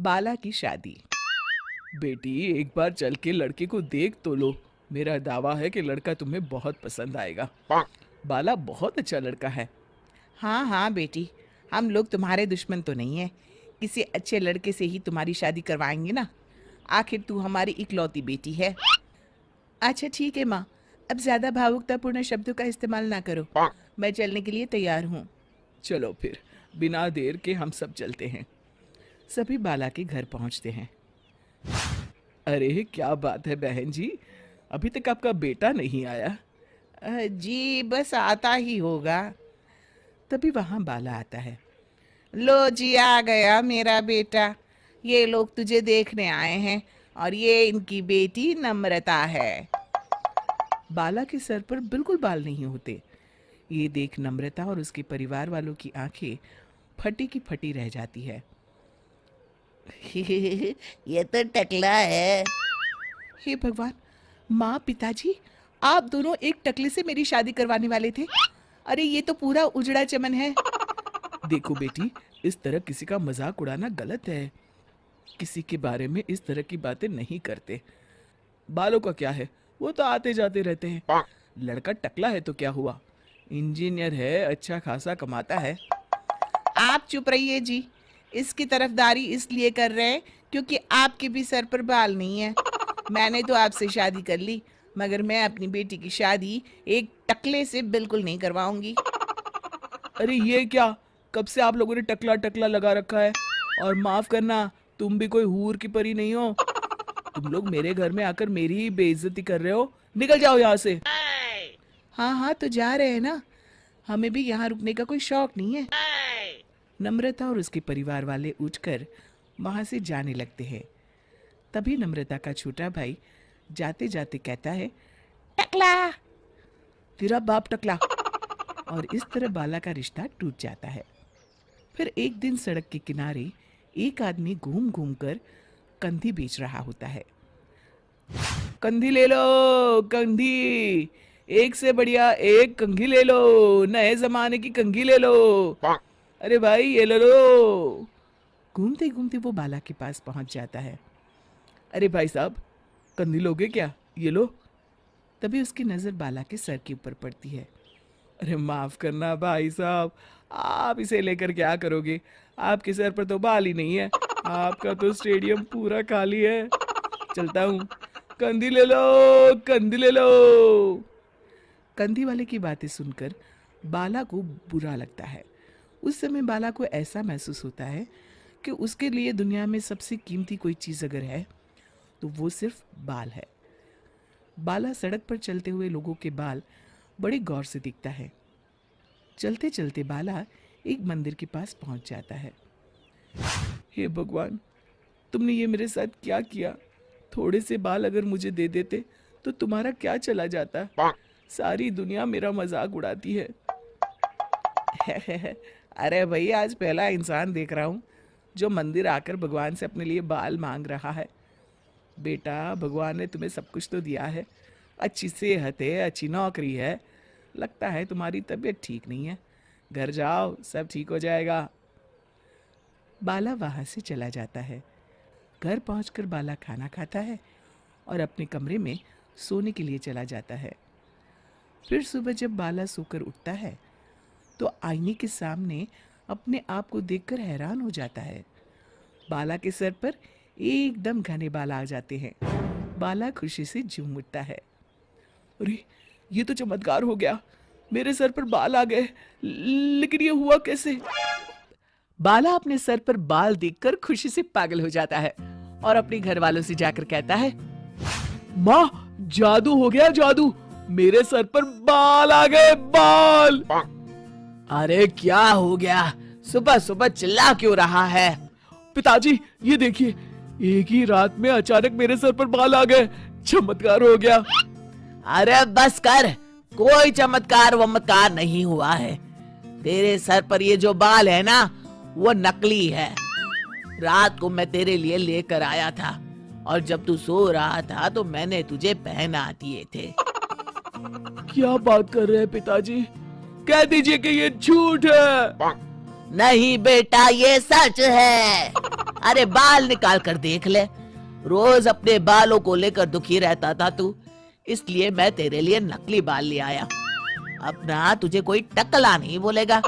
बाला की शादी। बेटी एक बार चल के लड़के को देख तो लो, मेरा दावा है कि लड़का तुम्हें बहुत पसंद आएगा। बाला बहुत अच्छा लड़का है। हाँ हाँ बेटी, हम लोग तुम्हारे दुश्मन तो नहीं है, किसी अच्छे लड़के से ही तुम्हारी शादी करवाएंगे ना। आखिर तू हमारी इकलौती बेटी है। अच्छा ठीक है माँ, अब ज्यादा भावुकतापूर्ण शब्दों का इस्तेमाल ना करो। मैं चलने के लिए तैयार हूँ। चलो फिर, बिना देर के हम सब चलते हैं। सभी बाला के घर पहुंचते हैं। अरे क्या बात है बहन जी, अभी तक आपका बेटा नहीं आया? जी बस आता ही होगा। तभी वहां बाला आता है। लो जी, आ गया मेरा बेटा। ये लोग तुझे देखने आए हैं और ये इनकी बेटी नम्रता है। बाला के सर पर बिल्कुल बाल नहीं होते। ये देख नम्रता और उसके परिवार वालों की आंखें फटी की फटी रह जाती है। ये तो टकला है। हे भगवान, माँ पिताजी, आप दोनों एक टकले से मेरी शादी करवाने वाले थे। अरे ये तो पूरा उजड़ा चमन है। देखो बेटी, इस तरह किसी का मजाक उड़ाना गलत है। किसी के बारे में इस तरह की बातें नहीं करते। बालों का क्या है, वो तो आते जाते रहते हैं। लड़का टकला है तो क्या हुआ, इंजीनियर है, अच्छा खासा कमाता है। आप चुप रहिए जी। इसकी तरफदारी इसलिए कर रहे हैं क्योंकि आपके भी सर पर बाल नहीं है। मैंने तो आपसे शादी कर ली, मगर मैं अपनी बेटी की शादी एक टकले से बिल्कुल नहीं करवाऊंगी। अरे ये क्या, कब से आप लोगों ने टकला टकला लगा रखा है? और माफ करना, तुम भी कोई हूर की परी नहीं हो। तुम लोग मेरे घर में आकर मेरी ही बेइज्जती कर रहे हो। निकल जाओ यहाँ से। हाँ हाँ तो जा रहे हैं ना, हमें भी यहाँ रुकने का कोई शौक नहीं है। नम्रता और उसके परिवार वाले उठकर वहां से जाने लगते हैं। तभी नम्रता का छोटा भाई जाते जाते कहता है, टकला। तेरा बाप टकला। और इस तरह बाला का रिश्ता टूट जाता है। फिर एक दिन सड़क के किनारे एक आदमी घूम घूम कर कंधी बेच रहा होता है। कंधी ले लो, कंधी, एक से बढ़िया एक कंघी ले लो, नए जमाने की कंघी ले लो। अरे भाई ये ले लो। घूमते घूमते वो बाला के पास पहुंच जाता है। अरे भाई साहब, कंधी लोगे क्या? ये लो। तभी उसकी नजर बाला के सर के ऊपर पड़ती है। अरे माफ करना भाई साहब, आप इसे लेकर क्या करोगे? आपके सर पर तो बाल ही नहीं है, आपका तो स्टेडियम पूरा खाली है। चलता हूँ, कंधी ले लो, कंधी ले लो। कंधी वाले की बातें सुनकर बाला को बुरा लगता है। उस समय बाला को ऐसा महसूस होता है कि उसके लिए दुनिया में सबसे कीमती कोई चीज़ अगर है तो वो सिर्फ बाल है। बाला सड़क पर चलते हुए लोगों के बाल बड़े गौर से देखता है। चलते चलते बाला एक मंदिर के पास पहुंच जाता है। हे भगवान, तुमने ये मेरे साथ क्या किया? थोड़े से बाल अगर मुझे दे देते तो तुम्हारा क्या चला जाता? सारी दुनिया मेरा मजाक उड़ाती है। अरे भाई, आज पहला इंसान देख रहा हूँ जो मंदिर आकर भगवान से अपने लिए बाल मांग रहा है। बेटा, भगवान ने तुम्हें सब कुछ तो दिया है, अच्छी सेहत है, अच्छी नौकरी है। लगता है तुम्हारी तबीयत ठीक नहीं है। घर जाओ, सब ठीक हो जाएगा। बाला वहां से चला जाता है। घर पहुंचकर बाला खाना खाता है और अपने कमरे में सोने के लिए चला जाता है। फिर सुबह जब बाला सोकर उठता है तो आईने के सामने अपने आप को देखकर हैरान हो जाता है। बाला के सर पर एकदम घने बाल आ जाते हैं। बाला खुशी से झूम उठता है। अरे ये तो चमत्कार हो गया, मेरे सर पर बाल आ गए। लेकिन ये हुआ कैसे? बाला अपने सर पर बाल देखकर खुशी से पागल हो जाता है और अपने घर वालों से जाकर कहता है, माँ, जादू हो गया, जादू, मेरे सर पर बाल आ गए, बाल। अरे क्या हो गया, सुबह सुबह चिल्ला क्यों रहा है? पिताजी ये देखिए, एक ही रात में अचानक मेरे सर पर बाल आ गए, चमत्कार हो गया। अरे बस कर, कोई चमत्कार वमत्कार नहीं हुआ है। तेरे सर पर ये जो बाल है ना, वो नकली है। रात को मैं तेरे लिए लेकर आया था और जब तू सो रहा था तो मैंने तुझे पहना दिए थे। क्या बात कर रहे हैं पिताजी? कह दीजिए कि ये झूठ है। नहीं बेटा, ये सच है। अरे बाल निकाल कर देख ले, रोज अपने बालों को लेकर दुखी रहता था तू, इसलिए मैं तेरे लिए नकली बाल ले आया। अब ना तुझे कोई टकला नहीं बोलेगा।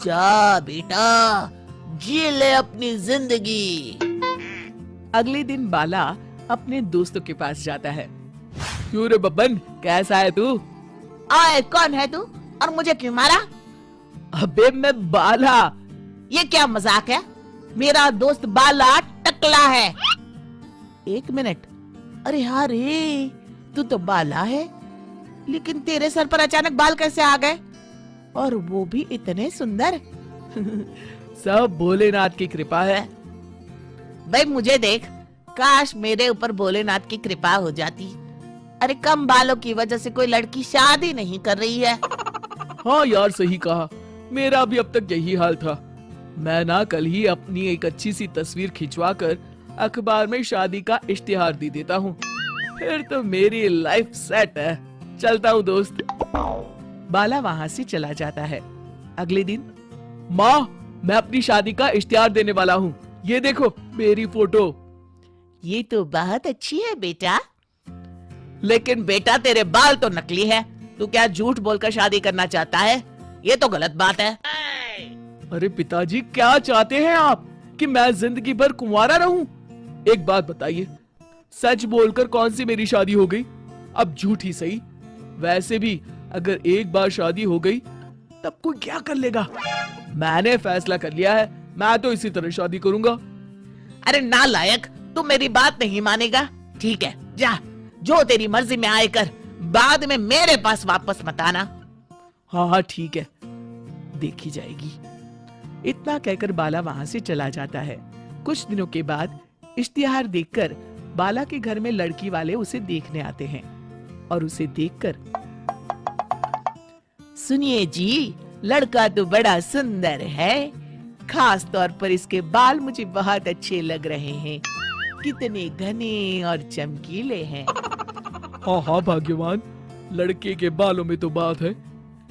जा बेटा, जी ले अपनी जिंदगी। अगले दिन बाला अपने दोस्तों के पास जाता है। क्यों रे बब्बन, कैसा है तू? आए, कौन है तू और मुझे क्यों मारा? अबे मैं बाला। ये क्या मजाक है? मेरा दोस्त बाला टकला है। एक मिनट, अरे हाँ रे, तू तो बाला है, लेकिन तेरे सर पर अचानक बाल कैसे आ गए, और वो भी इतने सुंदर? सब भोलेनाथ की कृपा है। भाई मुझे देख, काश मेरे ऊपर भोलेनाथ की कृपा हो जाती। अरे कम बालों की वजह से कोई लड़की शादी नहीं कर रही है। हाँ यार, सही कहा, मेरा भी अब तक यही हाल था। मैं ना कल ही अपनी एक अच्छी सी तस्वीर खिंचवा कर अखबार में शादी का इश्तिहार दे देता हूँ, फिर तो मेरी लाइफ सेट है। चलता हूँ दोस्त। बाला वहाँ से चला जाता है। अगले दिन, माँ, मैं अपनी शादी का इश्तिहार देने वाला हूँ, ये देखो मेरी फोटो। ये तो बहुत अच्छी है बेटा। लेकिन बेटा तेरे बाल तो नकली है, तू क्या झूठ बोलकर शादी करना चाहता है? ये तो गलत बात है। अरे पिताजी, क्या चाहते हैं आप कि मैं जिंदगी भर कुंवारा रहूं? एक बात बताइए, सच बोलकर कौन सी मेरी शादी हो गई? अब झूठ ही सही। वैसे भी अगर एक बार शादी हो गई तब कोई क्या कर लेगा? मैंने फैसला कर लिया है, मैं तो इसी तरह शादी करूंगा। अरे नालायक, तू मेरी बात नहीं मानेगा। ठीक है, जा, जो तेरी मर्जी में आए कर, बाद में मेरे पास वापस मत आना। हाँ हाँ ठीक है, देखी जाएगी। इतना कहकर बाला वहां से चला जाता है। कुछ दिनों के बाद इश्तिहार देखकर बाला के घर में लड़की वाले उसे देखने आते हैं और उसे देखकर, सुनिए जी, लड़का तो बड़ा सुंदर है, खास तौर पर इसके बाल मुझे बहुत अच्छे लग रहे हैं, कितने घने और चमकीले हैं। हाँ हाँ भाग्यवान, लड़के के बालों में तो बात है,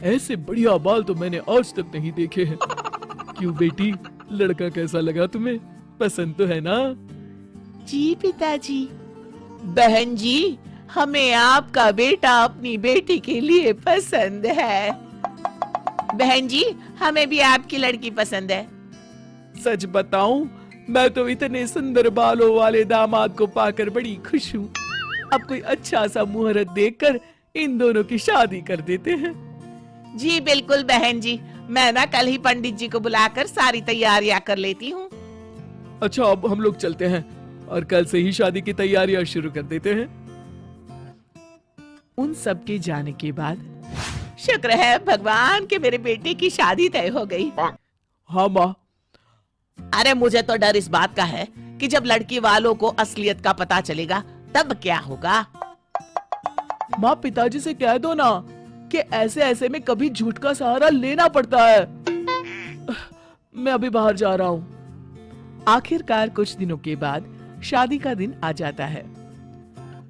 ऐसे बढ़िया बाल तो मैंने आज तक नहीं देखे हैं। क्यों बेटी, लड़का कैसा लगा तुम्हें? पसंद तो है ना? जी पिताजी। बहन जी, हमें आपका बेटा अपनी बेटी के लिए पसंद है। बहन जी, हमें भी आपकी लड़की पसंद है। सच बताऊं, मैं तो इतने सुंदर बालों वाले दामाद को पाकर बड़ी खुश हूँ। अब कोई अच्छा सा मुहूर्त देखकर इन दोनों की शादी कर देते हैं। जी बिल्कुल बहन जी, मैं ना कल ही पंडित जी को बुलाकर सारी तैयारियां कर लेती हूँ। अच्छा, अब हम लोग चलते हैं और कल से ही शादी की तैयारियां शुरू कर देते हैं। उन सब के जाने के बाद, शुक्र है भगवान कि मेरे बेटे की शादी तय हो गई। हाँ माँ। अरे मुझे तो डर इस बात का है कि जब लड़की वालों को असलियत का पता चलेगा तब क्या होगा। माँ, पिताजी से कह दो ना कि ऐसे ऐसे में कभी झूठ का सहारा लेना पड़ता है। मैं अभी बाहर जा रहा हूँ। आखिरकार कुछ दिनों के बाद शादी का दिन आ जाता है।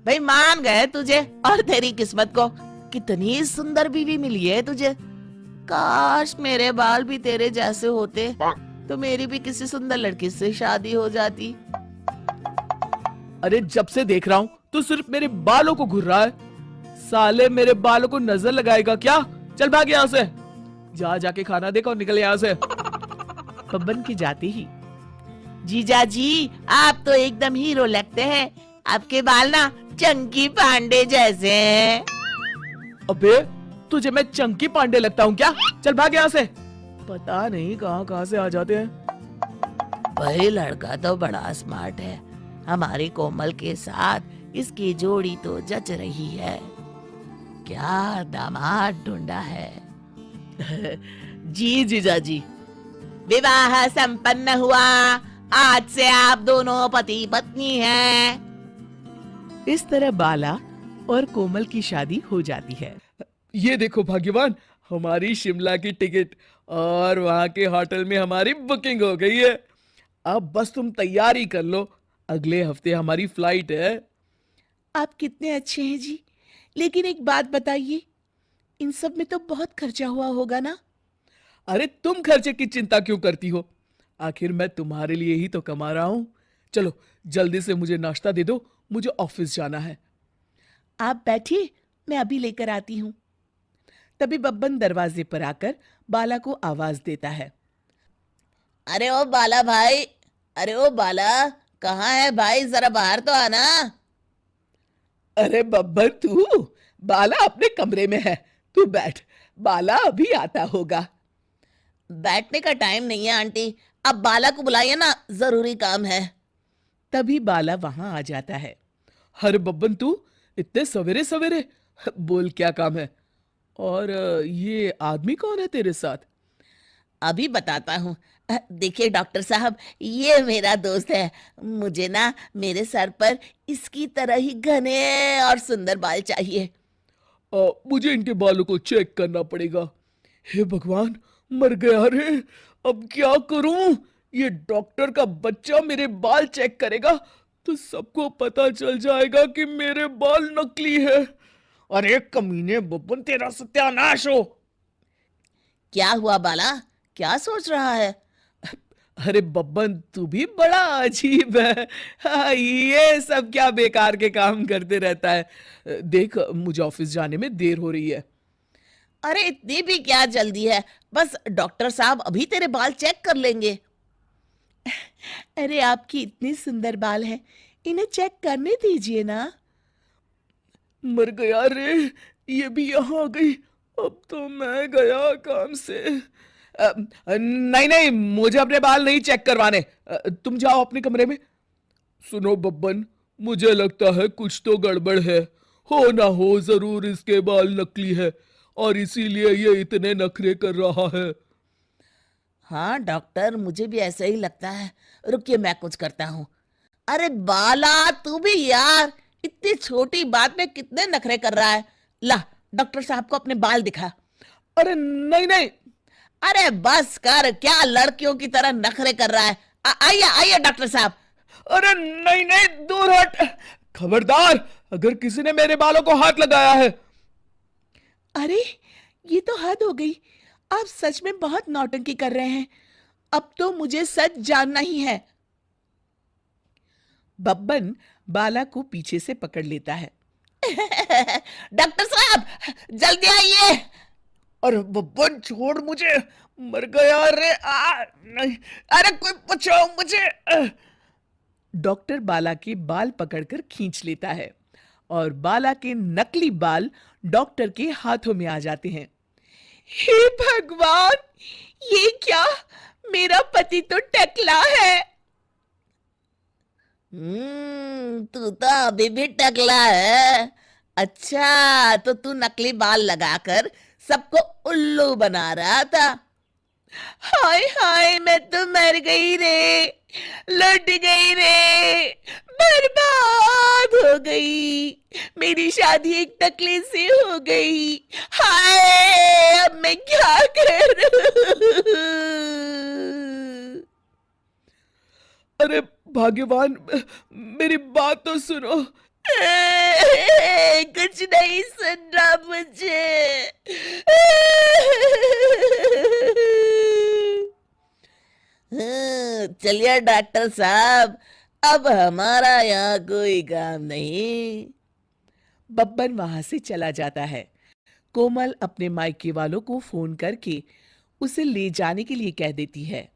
भाई मान गए तुझे और तेरी किस्मत को, कितनी सुंदर बीवी मिली है तुझे। काश मेरे बाल भी तेरे जैसे होते तो मेरी भी किसी सुंदर लड़की से शादी हो जाती। अरे जब से देख रहा हूँ तू सिर्फ मेरे बालों को घूर रहा है। साले मेरे बालों को नजर लगाएगा क्या? चल भाग यहाँ से, जा जाके खाना देखो और निकल यहाँ से। बब्बन के जाते ही, जीजा जी, आप तो एकदम हीरो लगते हैं, आपके बाल ना चंकी पांडे जैसे हैं। अबे तुझे मैं चंकी पांडे लगता हूँ क्या? चल भाग यहाँ से। पता नहीं कहाँ कहाँ से आ जाते हैं। भाई लड़का तो बड़ा स्मार्ट है, हमारी कोमल के साथ इसकी जोड़ी तो जच रही है। क्या दामाद ढूंढा है। जी जीजा जी, विवाह संपन्न हुआ, आज से आप दोनों पति पत्नी हैं। इस तरह बाला और कोमल की शादी हो जाती है। ये देखो भाग्यवान, हमारी शिमला की टिकट और वहाँ के होटल में हमारी बुकिंग हो गई है। अब बस तुम तैयारी कर लो, अगले हफ्ते हमारी फ्लाइट है। आप कितने अच्छे हैं जी, लेकिन एक बात बताइए, इन सब में तो बहुत खर्चा हुआ होगा ना? अरे तुम खर्चे की चिंता क्यों करती हो? आखिर मैं तुम्हारे लिए ही तो कमा रहा हूं। चलो जल्दी से मुझे नाश्ता दे दो, मुझे ऑफिस जाना है। आप बैठिए, मैं अभी लेकर आती हूँ। तभी बब्बन दरवाजे पर आकर बाला को आवाज देता है। अरे ओ बाला भाई, अरे ओ बाला, कहाँ है भाई, जरा बाहर तो आना। अरे बब्बन तू, बाला अपने कमरे में है, तू बैठ, बाला अभी आता होगा। बैठने का टाइम नहीं है आंटी, अब बाला को बुलाइए ना, जरूरी काम है। तभी बाला वहां आ जाता है। अरे बब्बन तू, इतने सवेरे सवेरे, बोल क्या काम है? और ये आदमी कौन है तेरे साथ? अभी बताता हूँ। देखिए डॉक्टर साहब, ये मेरा दोस्त है। मुझे ना मेरे सर पर इसकी तरह ही घने और सुंदर बाल चाहिए। मुझे इनके बालों को चेक करना पड़ेगा। हे भगवान, मर गया रे, अब क्या करूं? ये डॉक्टर का बच्चा मेरे बाल चेक करेगा तो सबको पता चल जाएगा कि मेरे बाल नकली है। अरे कमीने बब्बन, तेरा सत्यानाश हो। क्या हुआ बाला, क्या सोच रहा है? अरे बब्बन, तू भी बड़ा अजीब है। हाँ, ये सब क्या बेकार के काम करते रहता है। देख, मुझे ऑफिस जाने में देर हो रही है। अरे इतनी भी क्या जल्दी है, बस डॉक्टर साहब अभी तेरे बाल चेक कर लेंगे। अरे आपकी इतनी सुंदर बाल हैं, इन्हें चेक करने दीजिए ना। मर गया रे, ये भी यहाँ आ गई। अब तो मैं गया काम से। नहीं नहीं, मुझे अपने बाल नहीं चेक करवाने। तुम जाओ अपने कमरे में। सुनो बब्बन, मुझे लगता है कुछ तो गड़बड़ है। हो ना हो जरूर इसके बाल नकली है और इसीलिए ये इतने नखरे कर रहा है। हाँ डॉक्टर, मुझे भी ऐसा ही लगता है। रुकिए, मैं कुछ करता हूँ। अरे बाला, तू भी यार, इतनी छोटी बात में कितने नखरे कर रहा है। ला, डॉक्टर साहब को अपने बाल दिखा। अरे नहीं नहीं। अरे बस कर, क्या लड़कियों की तरह नखरे कर रहा है। आइए आइए डॉक्टर साहब। अरे नहीं नहीं, दूर हट। खबरदार, अगर किसी ने मेरे बालों को हाथ लगाया है। अरे ये तो हद हो गई, आप सच में बहुत नौटंकी कर रहे हैं। अब तो मुझे सच जानना ही है। बब्बन बाला को पीछे से पकड़ लेता है। डॉक्टर साहब, जल्दी आइए। अरे बब्बन छोड़ मुझे, मर गया रे। नहीं, अरे कोई बचाओ मुझे। डॉक्टर बाला के बाल पकड़कर खींच लेता है और बाला के नकली बाल डॉक्टर के हाथों में आ जाते हैं। हे भगवान, ये क्या? मेरा पति तो टकला है। तू तो अभी भी टकला है। अच्छा, तो तू नकली बाल लगाकर सबको उल्लू बना रहा था। हाय हाय, मैं तो मर गई रे, लुट गई रे, बर्बाद हो गई। मेरी शादी एक टकले से हो गई। हाय, अब मैं क्या करूं? अरे भाग्यवान, मेरी बात तो सुनो। कुछ नहीं सुन रहा मुझे। चलिए डॉक्टर साहब, अब हमारा यहाँ कोई काम नहीं। बब्बन वहां से चला जाता है। कोमल अपने मायके वालों को फोन करके उसे ले जाने के लिए कह देती है।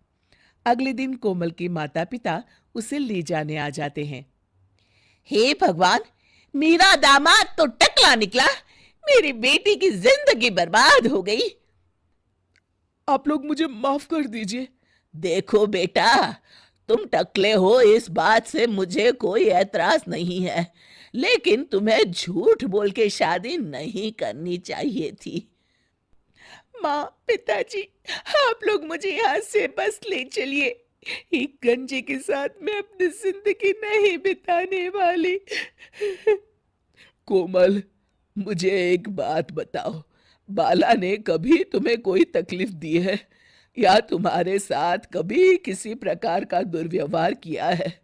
अगले दिन कोमल के माता पिता उसे ले जाने आ जाते हैं। हे भगवान, मेरा दामाद तो टकला निकला, मेरी बेटी की जिंदगी बर्बाद हो गई। आप लोग मुझे माफ कर दीजिए। देखो बेटा, तुम टकले हो इस बात से मुझे कोई एतराज नहीं है, लेकिन तुम्हें झूठ बोल के शादी नहीं करनी चाहिए थी। माँ, पिताजी, आप लोग मुझे यहाँ से बस ले चलिए। एक गंजे के साथ मैं अपनी जिंदगी नहीं बिताने वाली। कोमल, मुझे एक बात बताओ, बाला ने कभी तुम्हें कोई तकलीफ दी है या तुम्हारे साथ कभी किसी प्रकार का दुर्व्यवहार किया है?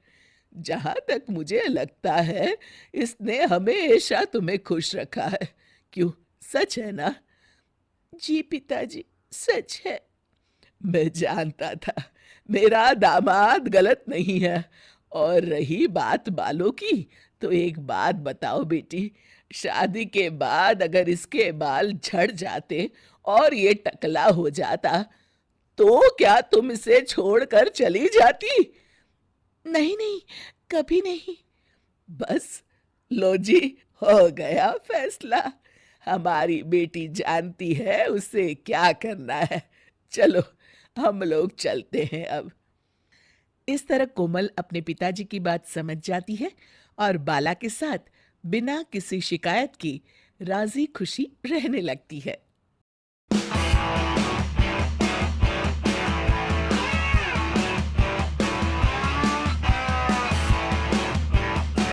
जहां तक मुझे लगता है, इसने हमेशा तुम्हें खुश रखा है। क्यों, सच है ना? जी पिताजी, सच है। मैं जानता था मेरा दामाद गलत नहीं है। और रही बात बालों की, तो एक बात बताओ बेटी, शादी के बाद अगर इसके बाल झड़ जाते और ये टकला हो जाता, तो क्या तुम इसे छोड़कर चली जाती? नहीं नहीं, कभी नहीं। बस लो जी, हो गया फैसला। हमारी बेटी जानती है उसे क्या करना है। चलो, हम लोग चलते हैं अब। इस तरह कोमल अपने पिताजी की बात समझ जाती है और बाला के साथ बिना किसी शिकायत की राजी खुशी रहने लगती है।